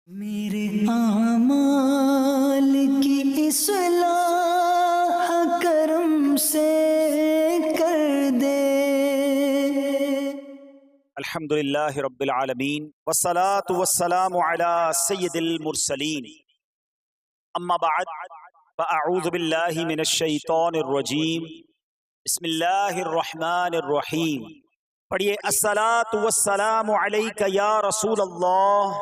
میرے اعمال کی اصلاح کرم سے کر دے۔ الحمدللہ رب العالمین والصلاة والسلام علی سید المرسلین، اما بعد فاعوذ باللہ من الشیطان الرجیم، بسم اللہ الرحمن الرحیم۔ پڑھیے الصلاة والسلام علیک یا رسول اللہ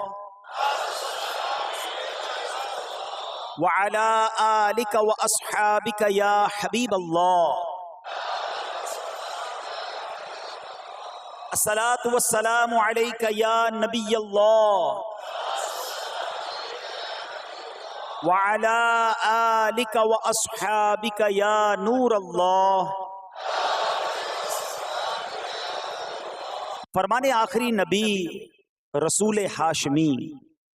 وعلی آلک واصحابک یا حبیب اللہ۔ الصلاة والسلام علیک یا نبی اللہ وعلی آلک واصحابک یا نور اللہ۔ فرمان آخری نبی رسول ہاشمی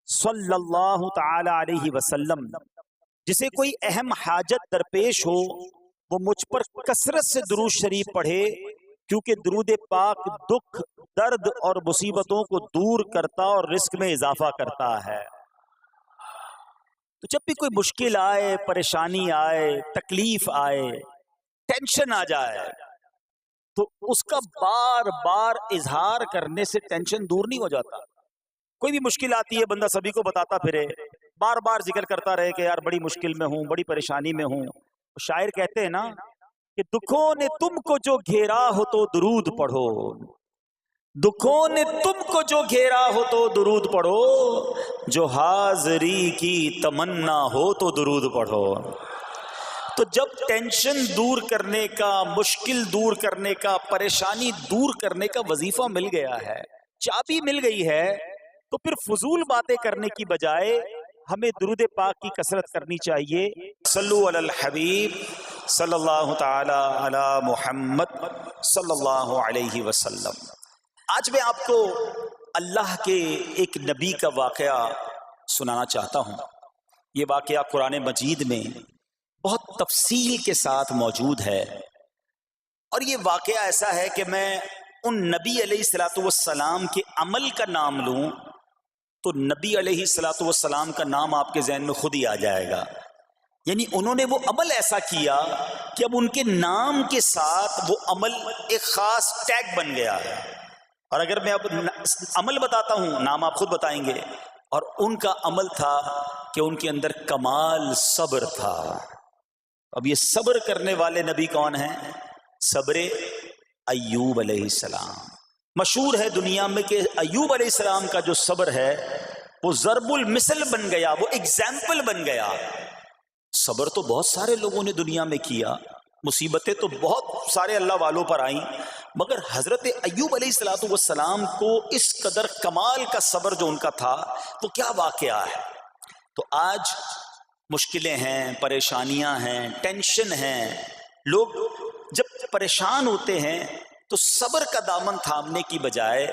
صلی اللہ تعالی علیہ وسلم، جسے کوئی اہم حاجت درپیش ہو وہ مجھ پر کثرت سے درود شریف پڑھے، کیونکہ درود پاک دکھ، درد اور مصیبتوں کو دور کرتا اور رزق میں اضافہ کرتا ہے۔ تو جب بھی کوئی مشکل آئے، پریشانی آئے، تکلیف آئے، ٹینشن آ جائے، تو اس کا بار بار اظہار کرنے سے ٹینشن دور نہیں ہو جاتا۔ کوئی بھی مشکل آتی ہے بندہ سبھی کو بتاتا پھرے، بار بار ذکر کرتا رہے کہ یار بڑی مشکل میں ہوں، بڑی پریشانی میں ہوں۔ شاعر کہتے ہیں نا کہ دکھوں نے تم کو جو گھیرا ہو تو درود پڑھو، دکھوں نے تم کو جو گھیرا ہو تو درود پڑھو، جو حاضری کی تمنا ہو تو درود پڑھو۔ تو جب ٹینشن دور کرنے کا، مشکل دور کرنے کا، پریشانی دور کرنے کا وظیفہ مل گیا ہے، چابی مل گئی ہے، تو پھر فضول باتیں کرنے کی بجائے ہمیں درود پاک کی کثرت کرنی چاہیے۔ صلو علی الحبیب صلی اللہ تعالی علی محمد صلی اللہ علیہ وسلم۔ آج میں آپ کو اللہ کے ایک نبی کا واقعہ سنانا چاہتا ہوں۔ یہ واقعہ قرآن مجید میں بہت تفصیل کے ساتھ موجود ہے، اور یہ واقعہ ایسا ہے کہ میں ان نبی علیہ السلام کے عمل کا نام لوں تو نبی علیہ السلام کا نام آپ کے ذہن میں خود ہی آ جائے گا۔ یعنی انہوں نے وہ عمل ایسا کیا کہ اب ان کے نام کے ساتھ وہ عمل ایک خاص ٹیگ بن گیا ہے۔ اور اگر میں اب عمل بتاتا ہوں، نام آپ خود بتائیں گے، اور ان کا عمل تھا کہ ان کے اندر کمال صبر تھا۔ اب یہ صبر کرنے والے نبی کون ہیں؟ صبر ایوب علیہ السلام۔ مشہور ہے دنیا میں کہ ایوب علیہ السلام کا جو صبر ہے وہ ضرب المثل بن گیا، وہ ایگزامپل بن گیا۔ صبر تو بہت سارے لوگوں نے دنیا میں کیا، مصیبتیں تو بہت سارے اللہ والوں پر آئیں، مگر حضرت ایوب علیہ السلام کو اس قدر کمال کا صبر جو ان کا تھا، وہ کیا واقعہ ہے۔ تو آج مشکلیں ہیں، پریشانیاں ہیں، ٹینشن ہیں، لوگ جب پریشان ہوتے ہیں تو صبر کا دامن تھامنے کی بجائے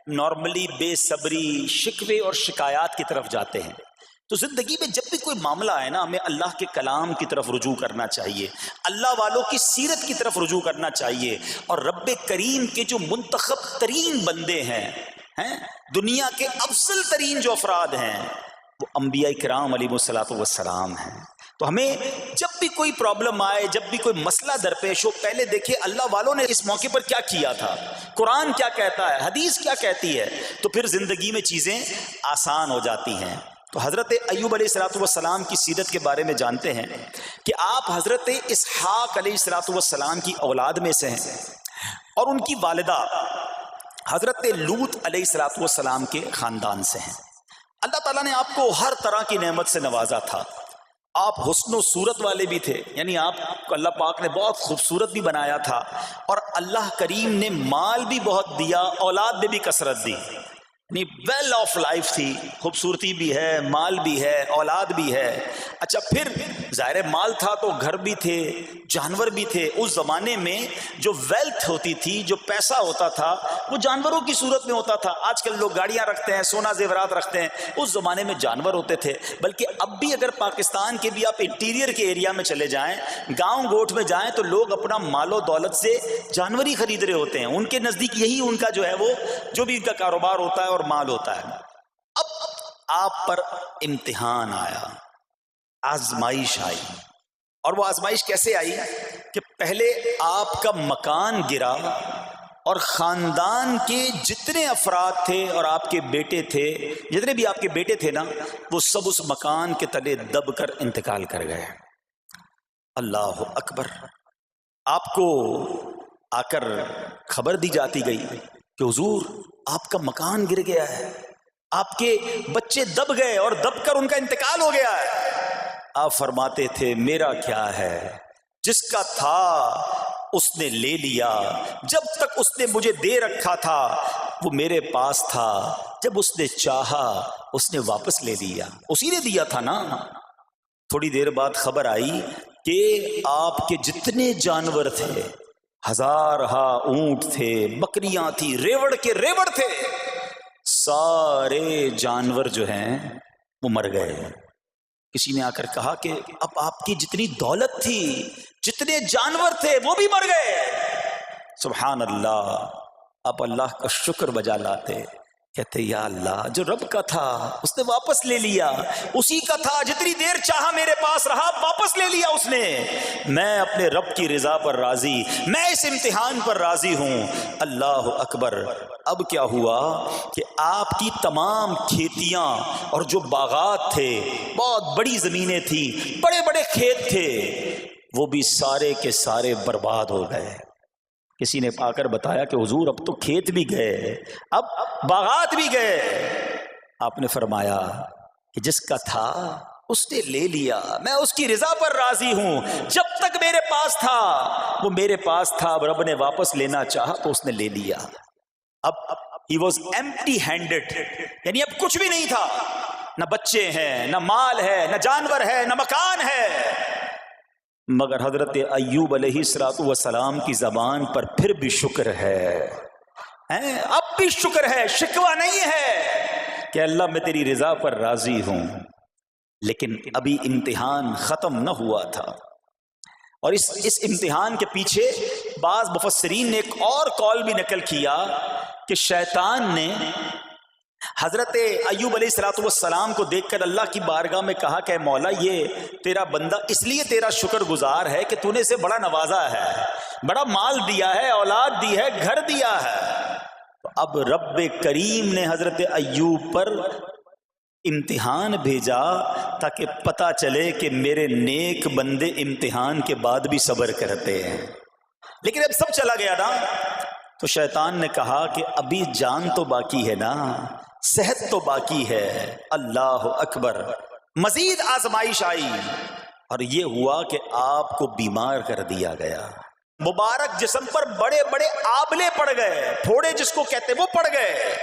نارملی بے صبری، شکوے اور شکایات کی طرف جاتے ہیں۔ تو زندگی میں جب بھی کوئی معاملہ آئے نا، ہمیں اللہ کے کلام کی طرف رجوع کرنا چاہیے، اللہ والوں کی سیرت کی طرف رجوع کرنا چاہیے، اور رب کریم کے جو منتخب ترین بندے ہیں، دنیا کے افضل ترین جو افراد ہیں، وہ انبیاء کرام علیہ السلام ہیں۔ تو ہمیں جب بھی کوئی پرابلم آئے، جب بھی کوئی مسئلہ درپیش ہو، پہلے دیکھیں اللہ والوں نے اس موقع پر کیا کیا تھا، قرآن کیا کہتا ہے، حدیث کیا کہتی ہے، تو پھر زندگی میں چیزیں آسان ہو جاتی ہیں۔ تو حضرت ایوب علیہ السلام کی سیرت کے بارے میں جانتے ہیں کہ آپ حضرت اسحاق علیہ السلام کی اولاد میں سے ہیں، اور ان کی والدہ حضرت لوط علیہ السلام کے خاندان سے ہیں۔ اللہ تعالیٰ نے آپ کو ہر طرح کی نعمت سے نوازا تھا۔ آپ حسن و صورت والے بھی تھے، یعنی آپ کو اللہ پاک نے بہت خوبصورت بھی بنایا تھا، اور اللہ کریم نے مال بھی بہت دیا، اولاد میں بھی کثرت دی، یعنی ویل آف لائف تھی، خوبصورتی بھی ہے، مال بھی ہے، اولاد بھی ہے۔ اچھا، پھر ظاہر مال تھا تو گھر بھی تھے، جانور بھی تھے۔ اس زمانے میں جو ویلتھ ہوتی تھی، جو پیسہ ہوتا تھا، وہ جانوروں کی صورت میں ہوتا تھا۔ آج کل لوگ گاڑیاں رکھتے ہیں، سونا زیورات رکھتے ہیں، اس زمانے میں جانور ہوتے تھے۔ بلکہ اب بھی اگر پاکستان کے بھی آپ انٹیریئر کے ایریا میں چلے جائیں، گاؤں گوٹھ میں جائیں، تو لوگ اپنا مال و دولت سے جانور ہی خرید رہے ہوتے ہیں۔ ان کے نزدیک یہی ان کا جو ہے وہ جو بھی ان کا کاروبار ہوتا ہے اور مال ہوتا ہے۔ اب آپ پر امتحان آیا، آزمائش آئی. اور وہ آزمائش کیسے آئی کہ پہلے آپ کا مکان گرا اور خاندان کے جتنے افراد تھے اور آپ کے بیٹے تھے، جتنے بھی آپ کے بیٹے تھے نا، وہ سب اس مکان کے تلے دب کر انتقال کر گئے. اللہ اکبر. آپ کو آ کر خبر دی جاتی گئی کہ حضور آپ کا مکان گر گیا ہے، آپ کے بچے دب گئے اور دب کر ان کا انتقال ہو گیا ہے. آپ فرماتے تھے میرا کیا ہے، جس کا تھا اس نے لے لیا. جب تک اس نے مجھے دے رکھا تھا وہ میرے پاس تھا، جب اس نے چاہا اس نے واپس لے لیا. اسی نے دیا تھا نا. تھوڑی دیر بعد خبر آئی کہ آپ کے جتنے جانور تھے، ہزارہا اونٹ تھے، بکریاں تھی، ریوڑ کے ریوڑ تھے، سارے جانور جو ہیں وہ مر گئے. کسی نے آ کر کہا کہ اب آپ کی جتنی دولت تھی، جتنے جانور تھے، وہ بھی مر گئے. سبحان اللہ. آپ اللہ کا شکر بجا لاتے، کہتے یا اللہ جو رب کا تھا اس نے واپس لے لیا، اسی کا تھا، جتنی دیر چاہا میرے پاس رہا، واپس لے لیا اس نے. میں اپنے رب کی رضا پر راضی، میں اس امتحان پر راضی ہوں. اللہ اکبر. اب کیا ہوا کہ آپ کی تمام کھیتیاں اور جو باغات تھے، بہت بڑی زمینیں تھی، بڑے بڑے کھیت تھے، وہ بھی سارے کے سارے برباد ہو گئے. کسی نے آ کر بتایا کہ حضور اب تو کھیت بھی گئے، اب باغات بھی گئے. آپ نے فرمایا کہ جس کا تھا اس نے لے لیا، میں اس کی رضا پر راضی ہوں. جب تک میرے پاس تھا وہ میرے پاس تھا، اب رب نے واپس لینا چاہا تو اس نے لے لیا. اب he was empty handed، یعنی اب کچھ بھی نہیں تھا، نہ بچے ہیں، نہ مال ہے، نہ جانور ہے، نہ مکان ہے. مگر حضرت ایوب علیہ السلام کی زبان پر پھر بھی شکر ہے، اب بھی شکر ہے، شکوہ نہیں ہے کہ اللہ میں تیری رضا پر راضی ہوں. لیکن ابھی امتحان ختم نہ ہوا تھا. اور اس امتحان کے پیچھے بعض مفسرین نے ایک اور قول بھی نقل کیا کہ شیطان نے حضرت ایوب علیہ السلام کو دیکھ کر اللہ کی بارگاہ میں کہا کہ مولا یہ تیرا بندہ اس لیے تیرا شکر گزار ہے کہ تو نے اسے بڑا نوازا ہے، بڑا مال دیا ہے، اولاد دی ہے، گھر دیا ہے. تو اب رب کریم نے حضرت ایوب پر امتحان بھیجا تاکہ پتہ چلے کہ میرے نیک بندے امتحان کے بعد بھی صبر کرتے ہیں. لیکن اب سب چلا گیا نا، تو شیطان نے کہا کہ ابھی جان تو باقی ہے نا، صحت تو باقی ہے. اللہ اکبر. مزید آزمائش آئی اور یہ ہوا کہ آپ کو بیمار کر دیا گیا. مبارک جسم پر بڑے بڑے آبلے پڑ گئے، پھوڑے جس کو کہتے وہ پڑ گئے.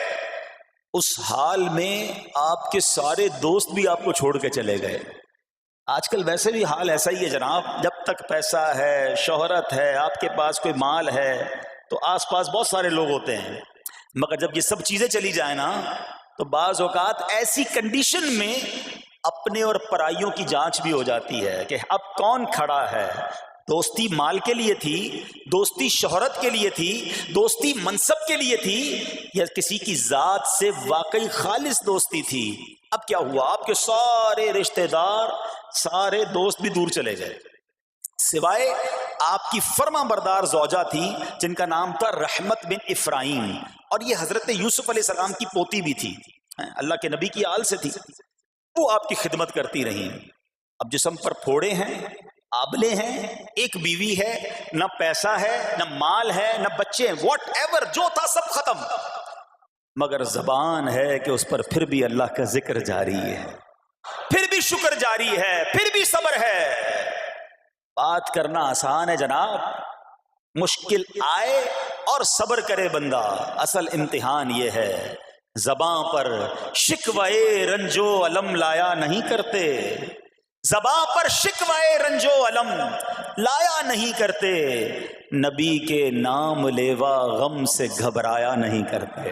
اس حال میں آپ کے سارے دوست بھی آپ کو چھوڑ کے چلے گئے. آج کل ویسے بھی حال ایسا ہی ہے جناب، جب تک پیسہ ہے، شہرت ہے، آپ کے پاس کوئی مال ہے تو آس پاس بہت سارے لوگ ہوتے ہیں. مگر جب یہ سب چیزیں چلی جائیں نا تو بعض اوقات ایسی کنڈیشن میں اپنے اور پرائیوں کی جانچ بھی ہو جاتی ہے کہ اب کون کھڑا ہے. دوستی مال کے لیے تھی، دوستی شہرت کے لیے تھی، دوستی منصب کے لیے تھی، یا کسی کی ذات سے واقعی خالص دوستی تھی. اب کیا ہوا، آپ کے سارے رشتہ دار، سارے دوست بھی دور چلے گئے، سوائے آپ کی فرما بردار زوجہ تھی جن کا نام تھا رحمت بن افراہیم، اور یہ حضرت یوسف علیہ السلام کی پوتی بھی تھی، اللہ کے نبی کی آل سے تھی. وہ آپ کی خدمت کرتی رہی. اب جسم پر پھوڑے ہیں، آبلے ہیں، ایک بیوی ہے، نہ پیسہ ہے، نہ مال ہے، نہ بچے ہیں، واٹ ایور جو تھا سب ختم. مگر زبان ہے کہ اس پر پھر بھی اللہ کا ذکر جاری ہے، پھر بھی شکر جاری ہے، پھر بھی صبر ہے. بات کرنا آسان ہے جناب، مشکل آئے اور صبر کرے بندہ. اصل امتحان یہ ہے، زباں پر شکوے رنجو علم لایا نہیں کرتے، زباں پر شکوے رنجو علم لایا نہیں کرتے، نبی کے نام لیوا غم سے گھبرایا نہیں کرتے.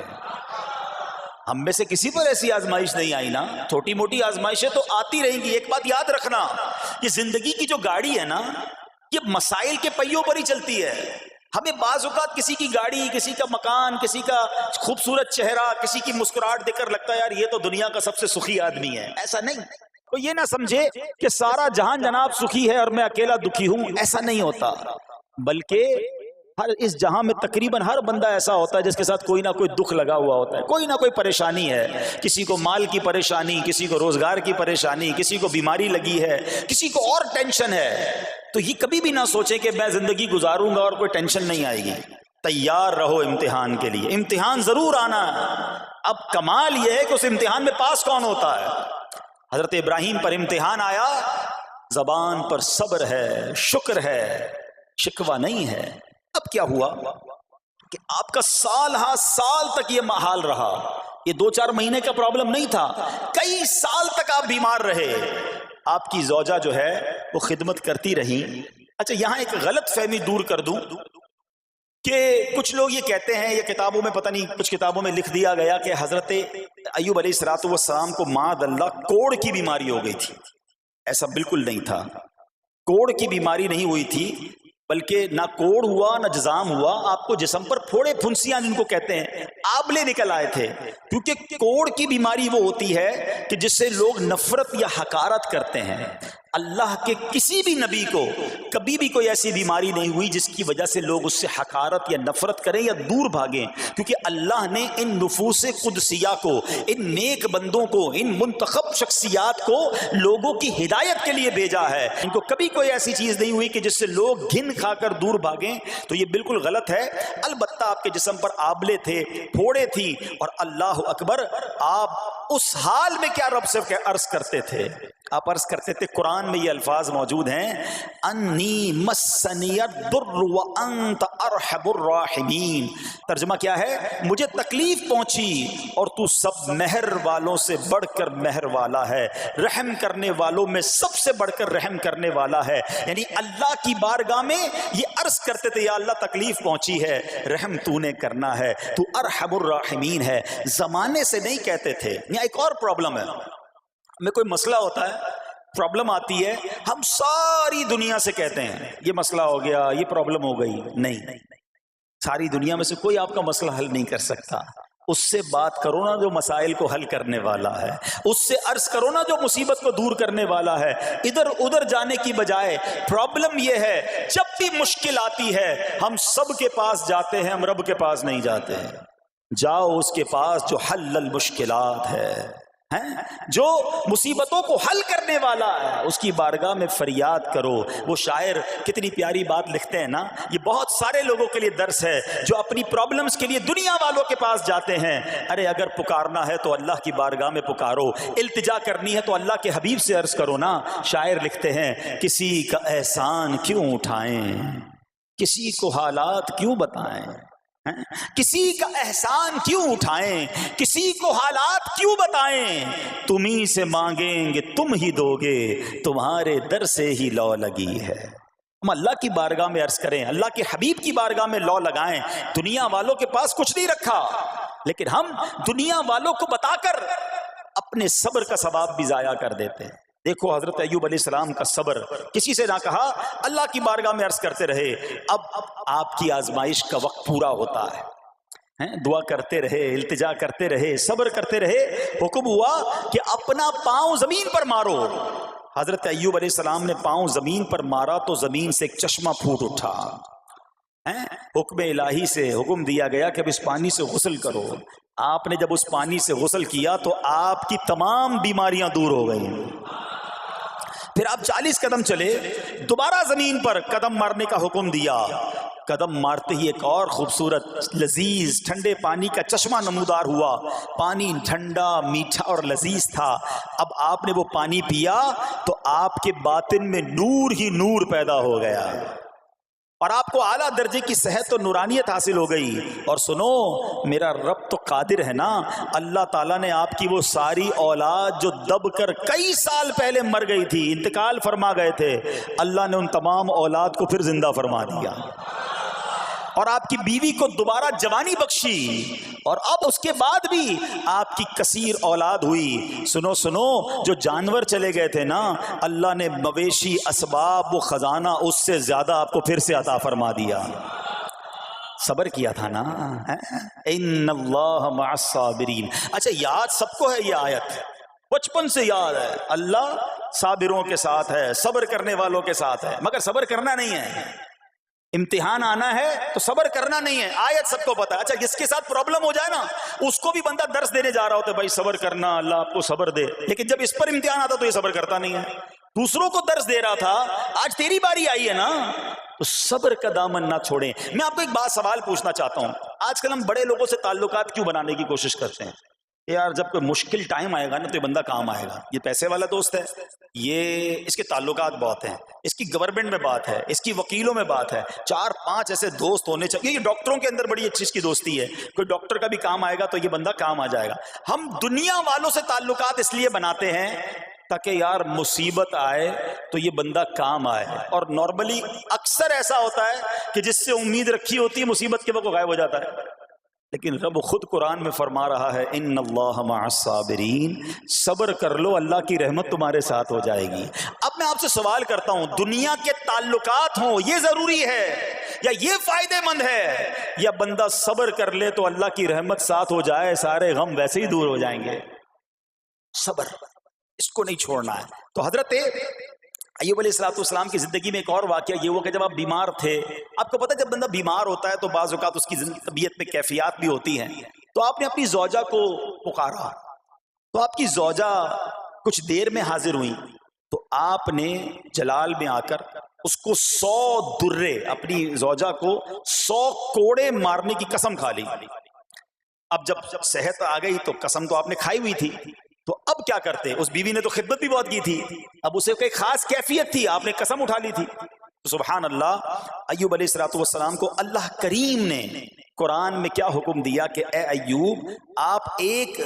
ہم میں سے کسی پر ایسی آزمائش نہیں آئی نا. چھوٹی موٹی آزمائشیں تو آتی رہیں گی. ایک بات یاد رکھنا، یہ زندگی کی جو گاڑی ہے نا، یہ مسائل کے پہیوں پر ہی چلتی ہے. ہمیں بعض اوقات کسی کی گاڑی، کسی کا مکان، کسی کا خوبصورت چہرہ، کسی کی مسکراہٹ دیکھ کر لگتا ہے یار یہ تو دنیا کا سب سے سخی آدمی ہے. ایسا نہیں. تو یہ نہ سمجھے کہ سارا جہان جناب سخی ہے اور میں اکیلا دکھی ہوں. ایسا نہیں ہوتا، بلکہ ہر اس جہاں میں تقریباً ہر بندہ ایسا ہوتا ہے جس کے ساتھ کوئی نہ کوئی دکھ لگا ہوا ہوتا ہے، کوئی نہ کوئی پریشانی ہے. کسی کو مال کی پریشانی، کسی کو روزگار کی پریشانی، کسی کو بیماری لگی ہے، کسی کو اور ٹینشن ہے. تو یہ کبھی بھی نہ سوچے کہ میں زندگی گزاروں گا اور کوئی ٹینشن نہیں آئے گی. تیار رہو امتحان کے لیے، امتحان ضرور آنا ہے. اب کمال یہ ہے کہ اس امتحان میں پاس کون ہوتا ہے. حضرت ابراہیم پر امتحان آیا، زبان پر صبر ہے، شکر ہے، شکوہ نہیں ہے. اب کیا ہوا کہ آپ کا سال ہاں سال تک یہ حال رہا. یہ 2-4 مہینے کا پرابلم نہیں تھا، کئی سال تک آپ بیمار رہے. آپ کی زوجہ جو ہے وہ خدمت کرتی رہی. اچھا یہاں ایک غلط فہمی دور کر دوں کہ کچھ لوگ یہ کہتے ہیں، یہ کتابوں میں پتہ نہیں کچھ کتابوں میں لکھ دیا گیا کہ حضرت ایوب علیہ السلام کو معاذ اللہ کوڑ کی بیماری ہو گئی تھی. ایسا بالکل نہیں تھا. کوڑ کی بیماری نہیں ہوئی تھی، بلکہ نہ کوڑ ہوا نہ جزام ہوا. آپ کو جسم پر پھوڑے پھنسیاں جن کو کہتے ہیں آبلے نکل آئے تھے. کیونکہ کوڑ کی بیماری وہ ہوتی ہے کہ جس سے لوگ نفرت یا حقارت کرتے ہیں. اللہ کے کسی بھی نبی کو کبھی بھی کوئی ایسی بیماری نہیں ہوئی جس کی وجہ سے لوگ اس سے حقارت یا نفرت کریں یا دور بھاگیں. کیونکہ اللہ نے ان نفوس قدسیہ کو، ان نیک بندوں کو، ان منتخب شخصیات کو لوگوں کی ہدایت کے لیے بھیجا ہے. ان کو کبھی کوئی ایسی چیز نہیں ہوئی کہ جس سے لوگ گھن کھا کر دور بھاگیں. تو یہ بالکل غلط ہے. البتہ آپ کے جسم پر آبلے تھے، پھوڑے تھی، اور اللہ اکبر آپ اس حال میں کیا رب سے عرض کرتے تھے؟ آپ عرض کرتے تھے، قرآن میں یہ الفاظ موجود ہیں، انی مسنی الضر وانت ارحم الراحمین. ترجمہ کیا ہے؟ مجھے تکلیف پہنچی اور تو سب مہر والوں سے بڑھ کر مہر والا ہے، رحم کرنے والوں میں سب سے بڑھ کر رحم کرنے والا ہے. یعنی اللہ کی بارگاہ میں یہ عرض کرتے تھے، یا اللہ تکلیف پہنچی ہے، رحم تو نے کرنا ہے، تو ارحم الراحمین ہے. زمانے سے نہیں کہتے تھے. یہاں ایک اور پرابلم ہے. میں کوئی مسئلہ ہوتا ہے، پرابلم آتی ہے، ہم ساری دنیا سے کہتے ہیں یہ مسئلہ ہو گیا، یہ پرابلم ہو گئی. نہیں، ساری دنیا میں سے کوئی آپ کا مسئلہ حل نہیں کر سکتا. اس سے بات کرو نا جو مسائل کو حل کرنے والا ہے، اس سے عرض کرو نا جو مصیبت کو دور کرنے والا ہے. ادھر ادھر جانے کی بجائے پرابلم یہ ہے جب بھی مشکل آتی ہے ہم سب کے پاس جاتے ہیں، ہم رب کے پاس نہیں جاتے ہیں. جاؤ اس کے پاس جو حل المشکلات ہے، جو مصیبتوں کو حل کرنے والا ہے، اس کی بارگاہ میں فریاد کرو. وہ شاعر کتنی پیاری بات لکھتے ہیں نا، یہ بہت سارے لوگوں کے لیے درس ہے جو اپنی پرابلمز کے لیے دنیا والوں کے پاس جاتے ہیں. ارے اگر پکارنا ہے تو اللہ کی بارگاہ میں پکارو، التجا کرنی ہے تو اللہ کے حبیب سے عرض کرو نا. شاعر لکھتے ہیں، کسی کا احسان کیوں اٹھائیں، کسی کو حالات کیوں بتائیں، کسی کا احسان کیوں اٹھائیں، کسی کو حالات کیوں بتائیں. تمہیں سے مانگیں گے تم ہی دو گے، تمہارے در سے ہی لو لگی ہے. ہم اللہ کی بارگاہ میں عرض کریں، اللہ کے حبیب کی بارگاہ میں لو لگائیں. دنیا والوں کے پاس کچھ نہیں رکھا، لیکن ہم دنیا والوں کو بتا کر اپنے صبر کا ثواب بھی ضائع کر دیتے ہیں. دیکھو حضرت ایوب علیہ السلام کا صبر، کسی سے نہ کہا، اللہ کی بارگاہ میں عرض کرتے رہے. اب آپ کی آزمائش کا وقت پورا ہوتا ہے، دعا کرتے رہے، التجا کرتے رہے، صبر کرتے رہے. حکم ہوا کہ اپنا پاؤں زمین پر مارو. حضرت ایوب علیہ السلام نے پاؤں زمین پر مارا تو زمین سے ایک چشمہ پھوٹ اٹھا. حکم الہی سے حکم دیا گیا کہ اب اس پانی سے غسل کرو. آپ نے جب اس پانی سے غسل کیا تو آپ کی تمام بیماریاں دور ہو گئیں. پھر آپ 40 قدم چلے، دوبارہ زمین پر قدم مارنے کا حکم دیا. قدم مارتے ہی ایک اور خوبصورت لذیذ ٹھنڈے پانی کا چشمہ نمودار ہوا. پانی ٹھنڈا، میٹھا اور لذیذ تھا. اب آپ نے وہ پانی پیا تو آپ کے باطن میں نور ہی نور پیدا ہو گیا اور آپ کو اعلیٰ درجے کی صحت و نورانیت حاصل ہو گئی. اور سنو، میرا رب تو قادر ہے نا، اللہ تعالیٰ نے آپ کی وہ ساری اولاد جو دب کر کئی سال پہلے مر گئی تھی، انتقال فرما گئے تھے، اللہ نے ان تمام اولاد کو پھر زندہ فرما دیا اور آپ کی بیوی کو دوبارہ جوانی بخشی، اور اب اس کے بعد بھی آپ کی کثیر اولاد ہوئی. سنو، جو جانور چلے گئے تھے نا، اللہ نے مویشی، اسباب و خزانہ اس سے زیادہ آپ کو پھر سے عطا فرما دیا. صبر کیا تھا نا. ان اللہ مع الصابرین. اچھا یاد سب کو ہے یہ آیت, بچپن سے یاد ہے, اللہ صابروں کے ساتھ ہے, صبر کرنے والوں کے ساتھ ہے, مگر صبر کرنا نہیں ہے. امتحان آنا ہے تو صبر کرنا نہیں ہے, آیت سب کو پتا ہے. اچھا جس کے ساتھ پرابلم ہو جائے نا اس کو بھی بندہ درس دینے جا رہا ہوتا ہے, بھائی صبر کرنا, اللہ آپ کو صبر دے, لیکن جب اس پر امتحان آتا تو یہ صبر کرتا نہیں ہے. دوسروں کو درس دے رہا تھا, آج تیری باری آئی ہے نا, تو صبر کا دامن نہ چھوڑیں. میں آپ کو ایک بات سوال پوچھنا چاہتا ہوں. آج کل ہم بڑے لوگوں سے تعلقات کیوں بنانے کی کوشش کرتے ہیں؟ یار جب کوئی مشکل ٹائم آئے گا نا تو یہ بندہ کام آئے گا, یہ پیسے والا دوست ہے, یہ اس کے تعلقات بہت ہیں, اس کی گورنمنٹ میں بات ہے, اس کی وکیلوں میں بات ہے, 4-5 ایسے دوست ہونے چاہیے. یہ ڈاکٹروں کے اندر بڑی اچھی اس کی دوستی ہے, کوئی ڈاکٹر کا بھی کام آئے گا تو یہ بندہ کام آ جائے گا. ہم دنیا والوں سے تعلقات اس لیے بناتے ہیں تاکہ یار مصیبت آئے تو یہ بندہ کام آئے, اور نارملی اکثر ایسا ہوتا ہے کہ جس سے امید رکھی ہوتی ہے مصیبت کے وقت غائب ہو جاتا ہے. لیکن رب خود قرآن میں فرما رہا ہے ان اللہ مع الصابرین, صبر کر لو اللہ کی رحمت تمہارے ساتھ ہو جائے گی. اب میں آپ سے سوال کرتا ہوں, دنیا کے تعلقات ہوں یہ ضروری ہے یا یہ فائدہ مند ہے, یا بندہ صبر کر لے تو اللہ کی رحمت ساتھ ہو جائے, سارے غم ویسے ہی دور ہو جائیں گے؟ صبر اس کو نہیں چھوڑنا ہے. تو حضرت ایوب علیہ السلام کی زندگی میں ایک اور واقعہ یہ ہوا کہ جب آپ بیمار تھے, آپ کو پتہ ہے جب بندہ بیمار ہوتا ہے تو بعض اوقات اس کی طبیعت میں کیفیات بھی ہوتی ہیں, تو آپ نے اپنی زوجہ کو پکارا, تو آپ کی زوجہ کچھ دیر میں حاضر ہوئی, تو آپ نے جلال میں آ کر اس کو 100 درے, اپنی زوجہ کو 100 کوڑے مارنے کی قسم کھا لی. اب جب صحت آ گئی تو قسم تو آپ نے کھائی ہوئی تھی, تو اب کیا کرتے؟ اس بیوی نے تو خدمت بھی بہت کی تھی, اب اسے کوئی خاص کیفیت تھی, آپ نے قسم اٹھا لی تھی. تو سبحان اللہ, ایوب علیہ السلام کو اللہ کریم نے قرآن میں کیا حکم دیا کہ اے ایوب آپ ایک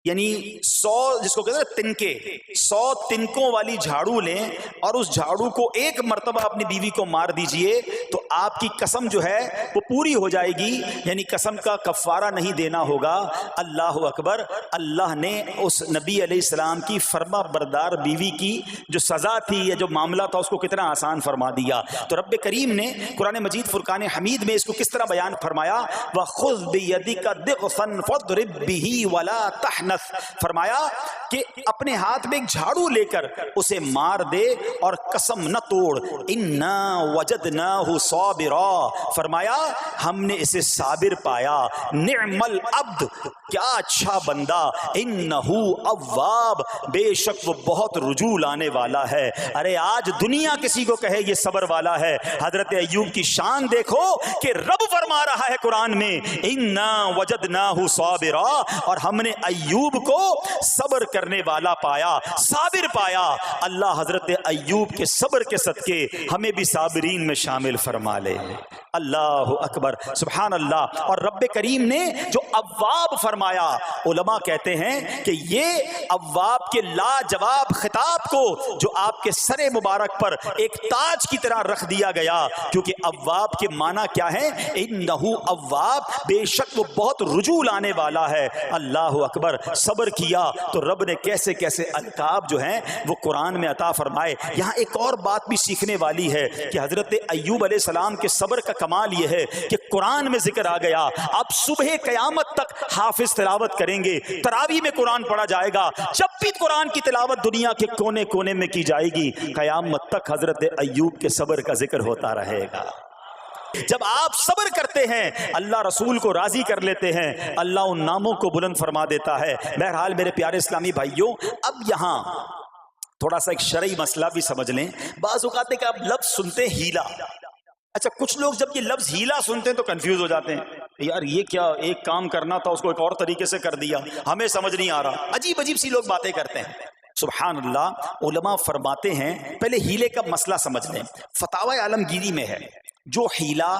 یعنی 100 جس کو کہتے ہیں تنکے 100 تنکوں والی جھاڑو لیں اور اس جھاڑو کو ایک مرتبہ اپنی بیوی کو مار دیجئے تو آپ کی قسم جو ہے وہ پوری ہو جائے گی, یعنی قسم کا کفارہ نہیں دینا ہوگا. اللہ اکبر. اللہ نے اس نبی علیہ السلام کی فرما بردار بیوی کی جو سزا تھی یا جو معاملہ تھا اس کو کتنا آسان فرما دیا. تو رب کریم نے قرآن مجید فرقان حمید میں اس کو کس طرح بیان فرمایا, وَخُذْ بِيَدِكَ ضِغْثًا فَاضْرِب بِهِ وَلَا تَحْنَثْ, فرمایا کہ اپنے ہاتھ میں ایک جھاڑو لے کر اسے مار دے اور قسم نہ توڑ. اِنَّا وَجَدْنَاهُ صَابِرًا, فرمایا ہم نے اسے صابر پایا. نعم العبد, کیا اچھا بندہ. اِنَّهُ اواب, بے شک وہ بہت رجوع لانے والا ہے. ارے آج دنیا کسی کو کہے یہ صبر والا ہے, حضرت ایوب کی شان دیکھو کہ رب فرما رہا ہے قرآن میں اِنَّا وَجَدْنَاهُ صَابِرًا, اور ہم نے ایوب کو صبر کرنے والا پایا, صابر پایا. اللہ حضرت ایوب کے صبر کے صدقے ہمیں بھی صابرین میں شامل فرما لے. اللہ اکبر, سبحان اللہ. اور رب کریم نے جو اواب فرمایا, علماء کہتے ہیں کہ یہ اواب کے لاجواب خطاب کو جو آپ کے سر مبارک پر ایک تاج کی طرح رکھ دیا گیا, کیونکہ اواب کے معنی کیا ہے؟ انہو اواب, بے شک وہ بہت رجوع لانے والا ہے. اللہ اکبر. صبر کیا تو رب نے کیسے کیسے القاب جو ہیں وہ قرآن میں عطا فرمائے. یہاں ایک اور بات بھی سیکھنے والی ہے کہ حضرت ایوب علیہ السلام کے صبر کا کمال یہ ہے کہ قرآن میں ذکر آ گیا, اب صبح قیامت تک حافظ تلاوت کریں گے, تراویح میں قرآن پڑھا جائے گا, جب بھی قرآن کی تلاوت دنیا کے کونے کونے میں کی جائے گی, قیامت تک حضرت ایوب کے صبر کا ذکر ہوتا رہے گا. جب آپ صبر کرتے ہیں اللہ رسول کو راضی کر لیتے ہیں, اللہ ان ناموں کو بلند فرما دیتا ہے. بہرحال میرے پیارے اسلامی بھائیوں, اب یہاں تھوڑا سا ایک شرعی مسئلہ بھی سمجھ لیں. بعض اوقات کہ آپ لفظ سنتے ہیلا, اچھا کچھ لوگ جب یہ لفظ ہیلا سنتے ہیں تو کنفیوز ہو جاتے ہیں, یار یہ کیا, ایک کام کرنا تھا اس کو ایک اور طریقے سے کر دیا, ہمیں سمجھ نہیں آ رہا. عجیب عجیب سی لوگ باتیں کرتے ہیں. سبحان اللہ. علماء فرماتے ہیں پہلے ہیلے کا مسئلہ سمجھ لیں. فتاوی عالمگیری میں ہے جو ہیلا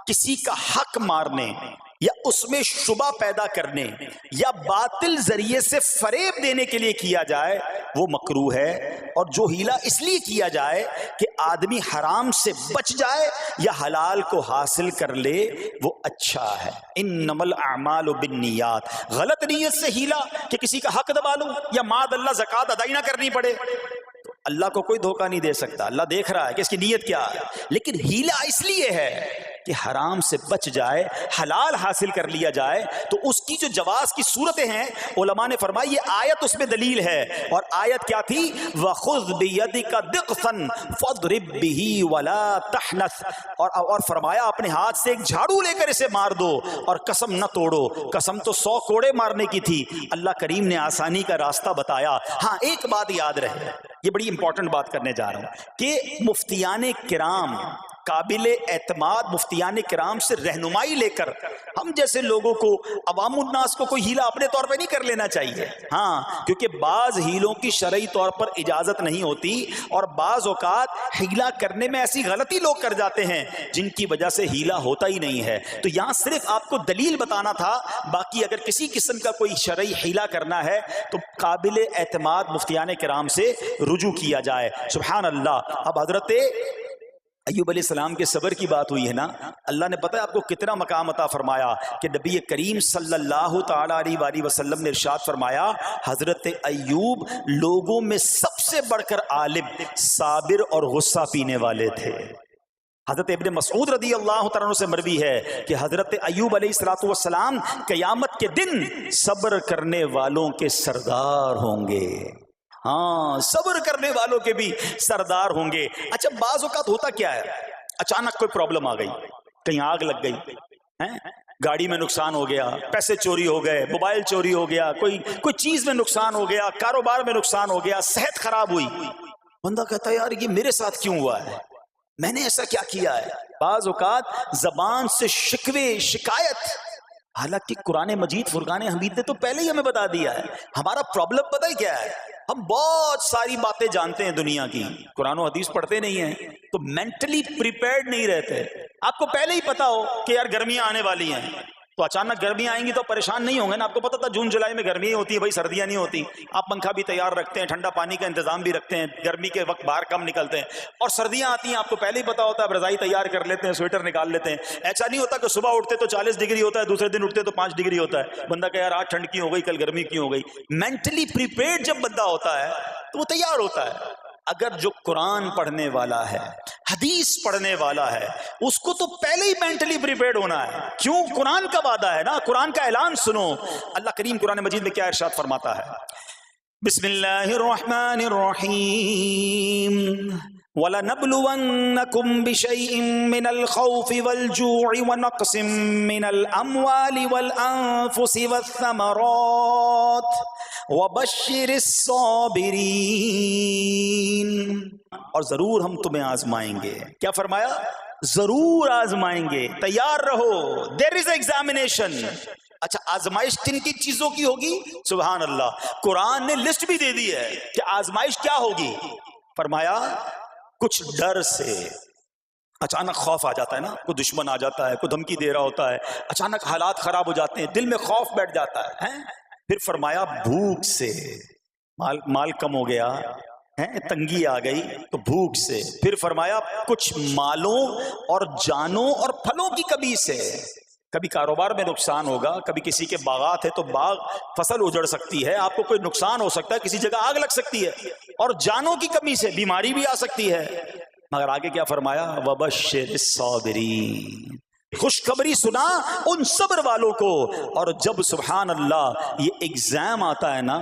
کسی کا حق مارنے یا اس میں شبہ پیدا کرنے یا باطل ذریعے سے فریب دینے کے لیے کیا جائے وہ مکروہ ہے, اور جو ہیلا اس لیے کیا جائے کہ آدمی حرام سے بچ جائے یا حلال کو حاصل کر لے وہ اچھا ہے. انما الاعمال بالنیات, غلط نیت سے ہیلا کہ کسی کا حق دبا لوں یا معاذ اللہ زکوٰۃ ادا نہ کرنی پڑے, اللہ کو کوئی دھوکہ نہیں دے سکتا, اللہ دیکھ رہا ہے کہ اس کی نیت کیا ہے. لیکن ہیلا اس لیے ہے کہ حرام سے بچ جائے، حلال حاصل کر لیا جائے، تو اس کی جو جواز کی صورتیں ہیں علماء نے فرمایا یہ آیت اس میں دلیل ہے. اور آیت کیا تھی؟ وَخُذْ بِيَدِكَ ضِغْثًا فَاضْرِبْ بِهِ وَلَا تَحْنَثْ، اور فرمایا اپنے ہاتھ سے ایک جھاڑو لے کر اسے مار دو اور قسم نہ توڑو. قسم تو 100 کوڑے مارنے کی تھی، اللہ کریم نے آسانی کا راستہ بتایا. ہاں ایک بات یاد رہے، یہ بڑی امپورٹنٹ بات کرنے جا رہا ہوں کہ مفتیان کرام، قابل اعتماد مفتیان کرام سے رہنمائی لے کر ہم جیسے لوگوں کو، عوام الناس کو کوئی ہیلا اپنے طور پہ نہیں کر لینا چاہیے. ہاں کیونکہ بعض ہیلوں کی شرعی طور پر اجازت نہیں ہوتی، اور بعض اوقات ہیلا کرنے میں ایسی غلطی لوگ کر جاتے ہیں جن کی وجہ سے ہیلا ہوتا ہی نہیں ہے. تو یہاں صرف آپ کو دلیل بتانا تھا، باقی اگر کسی قسم کا کوئی شرعی ہیلا کرنا ہے تو قابل اعتماد مفتیان کرام سے رجوع کیا جائے. سبحان اللہ. اب حضرت ایوب علیہ السلام کے صبر کی بات ہوئی ہے نا، اللہ نے پتہ ہے آپ کو کتنا مقام عطا فرمایا کہ نبی کریم صلی اللہ تعالی علیہ وآلہ وسلم نے ارشاد فرمایا حضرت ایوب لوگوں میں سب سے بڑھ کر عالم، صابر اور غصہ پینے والے تھے. حضرت ابن مسعود رضی اللہ تعالیٰ عنہ سے مروی ہے کہ حضرت ایوب علیہ السلام قیامت کے دن صبر کرنے والوں کے سردار ہوں گے. ہاں صبر کرنے والوں کے بھی سردار ہوں گے. اچھا بعض اوقات ہوتا کیا ہے، اچانک کوئی پرابلم آ گئی، کہیں آگ لگ گئی، گاڑی میں نقصان ہو گیا، پیسے چوری ہو گئے، موبائل چوری ہو گیا، کوئی چیز میں نقصان ہو گیا، کاروبار میں نقصان ہو گیا، صحت خراب ہوئی. بندہ کہتا ہے یار یہ میرے ساتھ کیوں ہوا ہے، میں نے ایسا کیا کیا ہے. بعض اوقات زبان سے شکوے، شکایت، حالانکہ قرآن مجید فرقان حمید نے تو پہلے ہی ہمیں بتا دیا ہے. ہمارا پرابلم پتہ ہی کیا ہے، ہم بہت ساری باتیں جانتے ہیں دنیا کی، قرآن و حدیث پڑھتے نہیں ہیں تو مینٹلی پریپیئرڈ نہیں رہتے. آپ کو پہلے ہی پتا ہو کہ یار گرمیاں آنے والی ہیں، تو اچانک گرمیاں آئیں گی تو پریشان نہیں ہوں گے نا. آپ کو پتا تھا جون جولائی میں گرمیاں ہوتی ہیں، بھائی سردیاں نہیں ہوتی. آپ پنکھا بھی تیار رکھتے ہیں، ٹھنڈا پانی کا انتظام بھی رکھتے ہیں، گرمی کے وقت باہر کم نکلتے ہیں. اور سردیاں آتی ہیں آپ کو پہلے ہی پتا ہوتا ہے، رضائی تیار کر لیتے ہیں، سویٹر نکال لیتے ہیں. ایسا نہیں ہوتا کہ صبح اٹھتے تو 40 ڈگری ہوتا ہے، دوسرے دن اٹھتے تو 5 ڈگری ہوتا ہے. بندہ کہ یار آج ٹھنڈ کیوں ہو گئی، کل گرمی کیوں ہو گئی. مینٹلی پریپیئرڈ جب بندہ ہوتا ہے تو وہ تیار ہوتا ہے. اگر جو قرآن پڑھنے والا ہے، حدیث پڑھنے والا ہے، اس کو تو پہلے ہی مینٹلی پریپیئرڈ ہونا ہے. کیوں؟ قرآن کا وعدہ ہے نا، قرآن کا اعلان سنو. اللہ کریم قرآن مجید میں کیا ارشاد فرماتا ہے؟ بسم اللہ الرحمن الرحیم وَلَنَبْلُوَنَّكُمْ بِشَيْءٍ مِّنَ الْخَوْفِ وَالْجُوعِ وَنَقْصٍ مِّنَ الْأَمْوَالِ وَالْأَنفُسِ وَالثَّمَرَاتِ وَبَشِّرِ الصَّابِرِينَ. اور ضرور ہم تمہیں آزمائیں گے. کیا فرمایا؟ ضرور آزمائیں گے، تیار رہو. دیر از ایگزامینیشن. اچھا آزمائش کن کی چیزوں کی ہوگی؟ سبحان اللہ. قرآن نے لسٹ بھی دے دی ہے کہ آزمائش کیا ہوگی. فرمایا کچھ ڈر سے، اچانک خوف آ جاتا ہے نا، کوئی دشمن آ جاتا ہے، کوئی دھمکی دے رہا ہوتا ہے، اچانک حالات خراب ہو جاتے ہیں، دل میں خوف بیٹھ جاتا ہے. پھر فرمایا بھوک سے، مال کم ہو گیا، تنگی آ گئی تو بھوک سے. پھر فرمایا کچھ مالوں اور جانوں اور پھلوں کی کمی سے. کبھی کاروبار میں نقصان ہوگا، کبھی کسی کے باغات ہے تو باغ فصل اجڑ سکتی ہے، آپ کو کوئی نقصان ہو سکتا ہے، کسی جگہ آگ لگ سکتی ہے، اور جانوں کی کمی سے بیماری بھی آ سکتی ہے. مگر آگے کیا فرمایا؟ وَبَشِّرِ الصَّابِرِينَ. خوشخبری سنا ان صبر والوں کو. اور جب سبحان اللہ یہ ایگزام آتا ہے نا،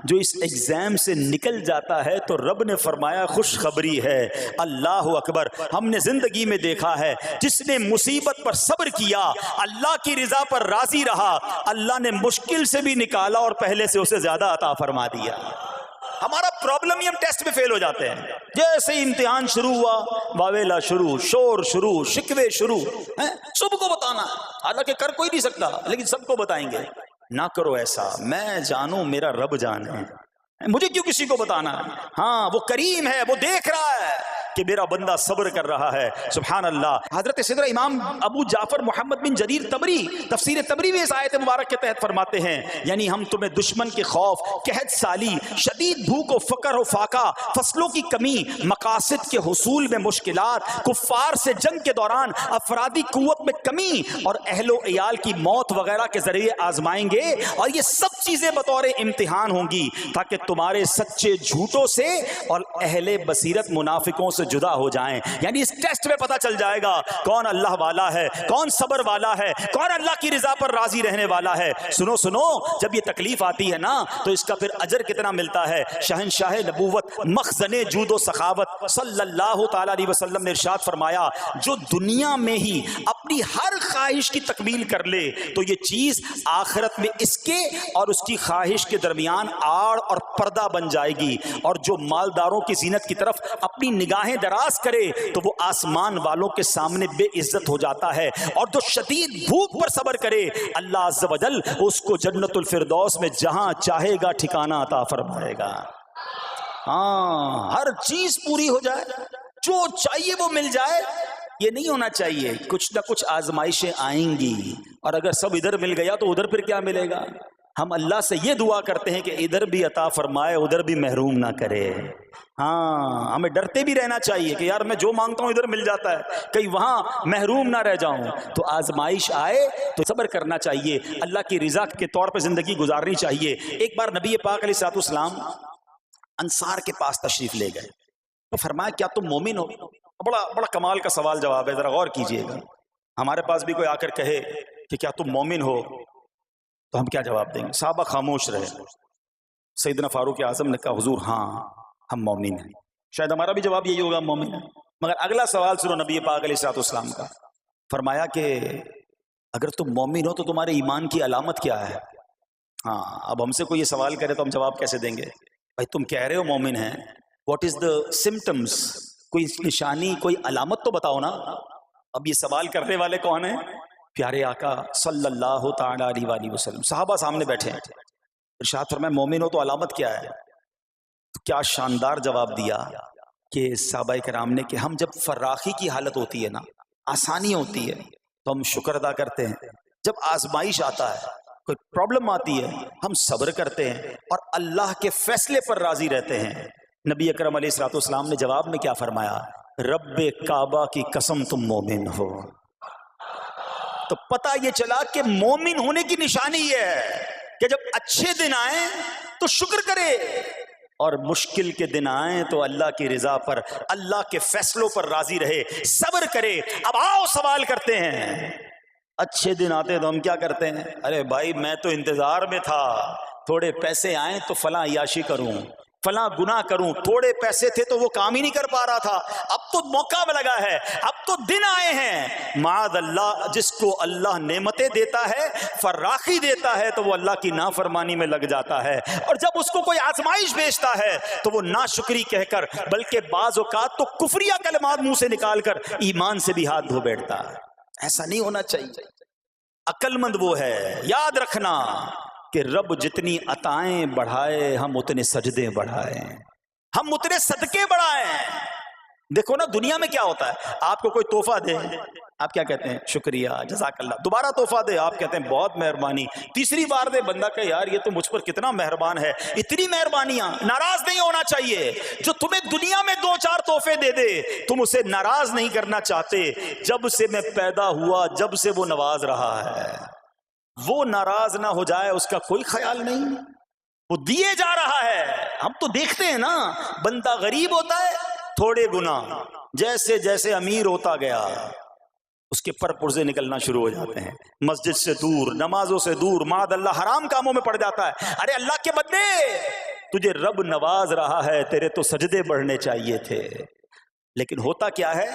جو اس ایگزام سے نکل جاتا ہے تو رب نے فرمایا خوشخبری ہے. اللہ اکبر. ہم نے زندگی میں دیکھا ہے جس نے مصیبت پر صبر کیا، اللہ کی رضا پر راضی رہا، اللہ نے مشکل سے بھی نکالا اور پہلے سے اسے زیادہ عطا فرما دیا. ہمارا پرابلم ہی ہم ٹیسٹ میں فیل ہو جاتے ہیں. جیسے امتحان شروع ہوا، واویلا شروع، شور شروع، شکوے شروع. سب کو بتانا، حالانکہ کر کوئی نہیں سکتا لیکن سب کو بتائیں گے. نہ کرو ایسا. میں جانوں میرا رب جانے، مجھے کیوں کسی کو بتانا ہے. ہاں وہ کریم ہے، وہ دیکھ رہا ہے کہ میرا بندہ صبر کر رہا ہے. سبحان اللہ. حضرت سیدنا امام ابو جعفر محمد بن جریر طبری تفسیر طبری میں اس آیت مبارک کے تحت فرماتے ہیں، یعنی ہم تمہیں دشمن کے خوف، قحط سالی، شدید بھوک و فقر و فاقہ، فصلوں کی کمی، مقاصد کے حصول میں مشکلات، کفار سے جنگ کے دوران افرادی قوت میں کمی اور اہل و عیال کی موت وغیرہ کے ذریعے آزمائیں گے. اور یہ سب چیزیں بطور امتحان ہوں گی تاکہ تمہارے سچے جھوٹوں سے اور اہل بصیرت منافقوں سے سے جدا ہو جائیں. یعنی اس ٹیسٹ میں پتہ چل جائے گا کون اللہ والا ہے, کون صبر والا ہے, کون اللہ کی رضا پر راضی رہنے والا ہے. سنو سنو, جب یہ تکلیف آتی ہے نا تو اس کا پھر اجر کتنا ملتا ہے. شہنشاہ نبوت مخزن جود و سخاوت صلی اللہ تعالی علیہ وسلم نے ارشاد فرمایا, جو دنیا میں ہی اپنی ہر خواہش کی تکمیل کر لے تو یہ چیز آخرت میں اس کے اور اس کی خواہش کے درمیان آڑ اور پردہ بن جائے گی. اور جو مالداروں کی زینت کی طرف اپنی نگاہیں دراز کرے تو وہ آسمان والوں کے سامنے بے عزت ہو جاتا ہے. اور جو شدید بھوک پر صبر کرے اللہ عز و جل اس کو جنت الفردوس میں جہاں چاہے گا ٹھکانہ عطا فرمائے گا. ہاں, ہر چیز پوری ہو جائے, جو چاہیے وہ مل جائے, یہ نہیں ہونا چاہیے. کچھ نہ کچھ آزمائشیں آئیں گی, اور اگر سب ادھر مل گیا تو ادھر پھر کیا ملے گا. ہم اللہ سے یہ دعا کرتے ہیں کہ ادھر بھی عطا فرمائے, ادھر بھی محروم نہ کرے. ہاں, ہمیں ڈرتے بھی رہنا چاہیے کہ یار میں جو مانگتا ہوں ادھر مل جاتا ہے, کہیں وہاں محروم نہ رہ جاؤں. تو آزمائش آئے تو صبر کرنا چاہیے, اللہ کی رضا کے طور پہ زندگی گزارنی چاہیے. ایک بار نبی پاک علیہ الصلوۃ والسلام انصار کے پاس تشریف لے گئے تو فرمایا کیا تم مومن ہو؟ بڑا کمال کا سوال جواب ہے, ذرا غور کیجئے گا. ہمارے پاس بھی کوئی آ کر کہے کہ کیا تم مومن ہو تو ہم کیا جواب دیں گے؟ صحابہ خاموش رہے. سیدنا فاروق اعظم نے کہا حضور ہاں ہم مومن ہیں. شاید ہمارا بھی جواب یہی ہوگا, ہم مومن ہیں. مگر اگلا سوال سنو نبی پاک علیہ الصلوۃ والسلام کا. فرمایا کہ اگر تم مومن ہو تو تمہارے ایمان کی علامت کیا ہے؟ ہاں, اب ہم سے کوئی یہ سوال کرے تو ہم جواب کیسے دیں گے؟ بھائی تم کہہ رہے ہو مومن ہیں, واٹ از دا سمٹمز, کوئی نشانی, کوئی علامت تو بتاؤ نا. اب یہ سوال کرنے والے کون ہیں؟ پیارے آقا صلی اللہ تعالی علیہ وآلہ وسلم. صحابہ سامنے بیٹھے ہیں. ارشاد فرمایا مومن ہو تو علامت کیا ہے؟ تو کیا شاندار جواب دیا کہ صحابہ کرام نے کہ ہم جب فراخی کی حالت ہوتی ہے نا, آسانی ہوتی ہے تو ہم شکر ادا کرتے ہیں. جب آزمائش آتا ہے, کوئی پرابلم آتی ہے, ہم صبر کرتے ہیں اور اللہ کے فیصلے پر راضی رہتے ہیں. نبی اکرم علیہ الصلوۃ والسلام نے جواب میں کیا فرمایا؟ رب کعبہ کی قسم تم مومن ہو. تو پتہ یہ چلا کہ مومن ہونے کی نشانی یہ ہے کہ جب اچھے دن آئیں تو شکر کرے, اور مشکل کے دن آئیں تو اللہ کی رضا پر, اللہ کے فیصلوں پر راضی رہے, صبر کرے. اب آؤ سوال کرتے ہیں. اچھے دن آتے تو ہم کیا کرتے ہیں؟ ارے بھائی میں تو انتظار میں تھا, تھوڑے پیسے آئیں تو فلاں عیاشی کروں, فلاں گناہ کروں. تھوڑے پیسے تھے تو وہ کام ہی نہیں کر پا رہا تھا, اب تو موقع لگا ہے, اب تو دن آئے ہیں. معاذ اللہ, جس کو اللہ نعمتیں دیتا ہے, فراخی دیتا ہے, تو وہ اللہ کی نافرمانی میں لگ جاتا ہے. اور جب اس کو کوئی آزمائش بھیجتا ہے تو وہ ناشکری کہہ کر, بلکہ بعض اوقات تو کفریہ کلمات منہ سے نکال کر ایمان سے بھی ہاتھ دھو بیٹھتا ہے. ایسا نہیں ہونا چاہیے. عقل مند وہ ہے, یاد رکھنا کہ رب جتنی عطائیں بڑھائے ہم اتنے سجدے بڑھائیں, ہم اتنے صدقے بڑھائیں. دیکھو نا دنیا میں کیا ہوتا ہے, آپ کو کوئی تحفہ دے, آپ کیا کہتے ہیں؟ شکریہ, جزاک اللہ. دوبارہ تحفہ دے, آپ کہتے ہیں بہت مہربانی. تیسری بار دے, بندہ کہ یار یہ تو مجھ پر کتنا مہربان ہے. اتنی مہربانیاں. ناراض نہیں ہونا چاہیے. جو تمہیں دنیا میں 2-4 تحفے دے دے, تم اسے ناراض نہیں کرنا چاہتے. جب سے میں پیدا ہوا, جب سے وہ نواز رہا ہے, وہ ناراض نہ ہو جائے اس کا کوئی خیال نہیں. وہ دیے جا رہا ہے. ہم تو دیکھتے ہیں نا, بندہ غریب ہوتا ہے, تھوڑے گناہ, جیسے جیسے امیر ہوتا گیا اس کے پر پرزے نکلنا شروع ہو جاتے ہیں, مسجد سے دور, نمازوں سے دور, معاذ اللہ حرام کاموں میں پڑ جاتا ہے. ارے اللہ کے بندے, تجھے رب نواز رہا ہے, تیرے تو سجدے بڑھنے چاہیے تھے. لیکن ہوتا کیا ہے,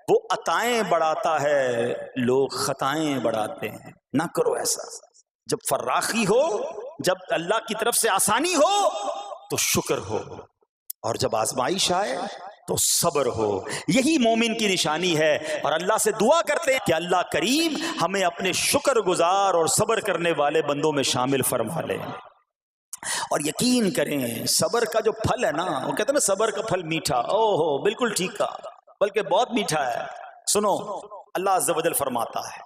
وہ عطائیں بڑھاتا ہے, لوگ خطائیں بڑھاتے ہیں. نہ کرو ایسا. جب فراخی ہو, جب اللہ کی طرف سے آسانی ہو تو شکر ہو, اور جب آزمائش آئے تو صبر ہو. یہی مومن کی نشانی ہے. اور اللہ سے دعا کرتے ہیں کہ اللہ کریم ہمیں اپنے شکر گزار اور صبر کرنے والے بندوں میں شامل فرما لے. اور یقین کریں, صبر کا جو پھل ہے نا, وہ کہتے ہیں نا صبر کا پھل میٹھا. او ہو, بالکل ٹھیک کہا, بلکہ بہت میٹھا ہے. سنو, اللہ عز و جل فرماتا ہے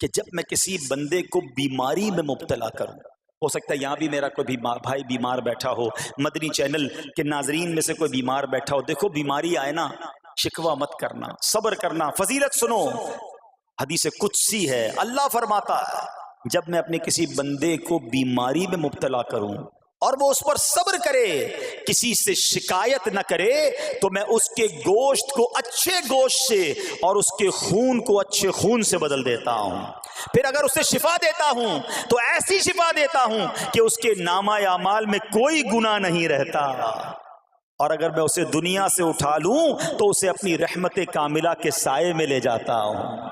کہ جب میں کسی بندے کو بیماری میں مبتلا کروں, ہو سکتا ہے یہاں بھی میرا کوئی بھائی بیمار بیٹھا ہو, مدنی چینل کے ناظرین میں سے کوئی بیمار بیٹھا ہو. دیکھو بیماری آئے نا, شکوہ مت کرنا, صبر کرنا. فضیلت سنو, حدیث قدسی ہے, اللہ فرماتا ہے جب میں اپنے کسی بندے کو بیماری میں مبتلا کروں اور وہ اس پر صبر کرے، کسی سے شکایت نہ کرے، تو میں اس کے گوشت کو اچھے گوشت سے اور اس کے خون کو اچھے خون سے بدل دیتا ہوں۔ پھر اگر اسے شفا دیتا ہوں تو ایسی شفا دیتا ہوں کہ اس کے نامہ اعمال میں کوئی گناہ نہیں رہتا، اور اگر میں اسے دنیا سے اٹھا لوں تو اسے اپنی رحمت کاملہ کے سائے میں لے جاتا ہوں۔